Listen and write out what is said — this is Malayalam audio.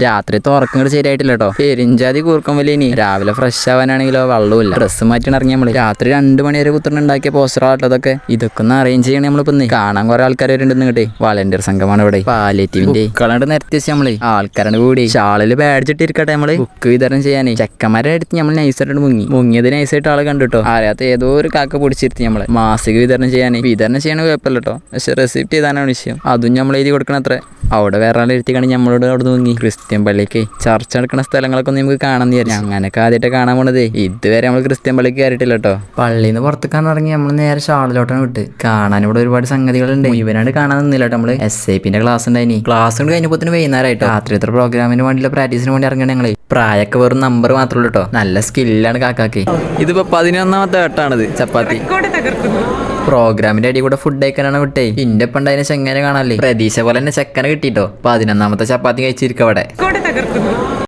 രാത്രിത്തെ ഉറക്കം കൂടെ ശരിയായിട്ടില്ല കേട്ടോ. പെരിഞ്ചാതി കൂർക്കം വലിയ രാവിലെ ഫ്രഷ് ആവാനാണെങ്കിലോ വെള്ളമില്ല. ഡ്രസ്സ് മാറ്റി ഇറങ്ങി നമ്മള് രാത്രി 2 മണി വരെ കുത്തിട്ടുണ്ടാക്കിയ പോസ്റ്ററാട്ടതൊക്കെ ഇതൊക്കെ ഒന്ന് അറേഞ്ച് ചെയ്യണേ നമ്മളിപ്പോ. കാണാൻ കുറെ ആൾക്കാർ വരുന്നുണ്ട് കേട്ടെ. വളണ്ടിയർ സംഘമാണ് ഇവിടെ. പാലിയേറ്റീവിന്റെ കളണ്ട് നിരത്തി വെച്ച് നമ്മള് ആൾക്കാരുടെ കൂടി ഷാളില് ബാഡ്ജിട്ടിരിക്കട്ടെ നമ്മള് ബുക്ക് വിതരണം ചെയ്യാനേ. ചെക്കന്മാരെ അടുത്ത് നമ്മൾ നൈസായിട്ട് മുങ്ങിയത് നൈസായിട്ട് ആളെ കണ്ടുട്ടോ. അറിയാത്ത ഏതോ ഒരു കാക്ക പിടിച്ചിരുത്തി നമ്മളെ മാസിക വിതരണം ചെയ്യാനേ. വിതരണം ചെയ്യണ കുഴപ്പമില്ല കേട്ടോ, പക്ഷെ റെസിപ്റ്റ് ചെയ്താനാണ് വിഷയം. അതും നമ്മൾ എഴുതി കൊടുക്കണത്ര. അവിടെ വേറെ ആളെ ഇരുത്തിക്കാണെങ്കിൽ നമ്മളോട് അവിടെ മുങ്ങി. ക്രിസ്ത്യൻ പള്ളിക്ക് ചർച്ച നടക്കുന്ന സ്ഥലങ്ങളൊക്കെ ഒന്ന് നമുക്ക് കാണാൻ വിചാരിച്ചു. അങ്ങനെയൊക്കെ ആദ്യമായിട്ട് കാണാൻ പോണതേ. ഇതുവരെ നമ്മൾ ക്രിസ്ത്യൻ പള്ളിക്ക് കയറിയിട്ടില്ല കേട്ടോ. പള്ളിയിൽ നിന്ന് പുറത്തേക്കാന്ന് ഇറങ്ങി നമ്മൾ നേരെ ഷാളിലോട്ടാണ് വിട്ട്. കാണാൻ ഇവിടെ ഒരുപാട് സംഗതികളുണ്ട്. ഇവനാണ്ട് കാണാൻ നിന്നില്ല കേട്ടോ. നമ്മള് SIPന്റെ ക്ലാസ് ഉണ്ടായിനി. ക്ലാസ് കൊണ്ട് കഴിഞ്ഞപ്പോ വൈകുന്നേരമായിട്ടോ. രാത്രി ഇത്ര പ്രോഗ്രാമിന് വേണ്ടിയുള്ള പ്രാക്ടീസിന് വേണ്ടി ഇറങ്ങണ ഞങ്ങള്. പ്രായമൊക്കെ വെറും നമ്പർ മാത്രമേ ഉള്ളൂ കേട്ടോ. നല്ല സ്കില്ലാണ് കാക്കാക്ക്. ഇതിപ്പോ 11ാമത്തെ വട്ടാണിത് ചപ്പാത്തി. പ്രോഗ്രാമിന്റെ അടി കൂടെ ഫുഡ് കഴിക്കാനാണ് വിട്ടേ. ഇന്റെ ഒപ്പം ഉണ്ടായിരുന്ന ചെങ്ങനെ കാണാല്ലേ. പ്രതീക്ഷ പോലെ തന്നെ ചെക്കനെ കിട്ടിട്ടോ. 11ാമത്തെ ചപ്പാത്തി കഴിച്ചിരിക്കും അവിടെ.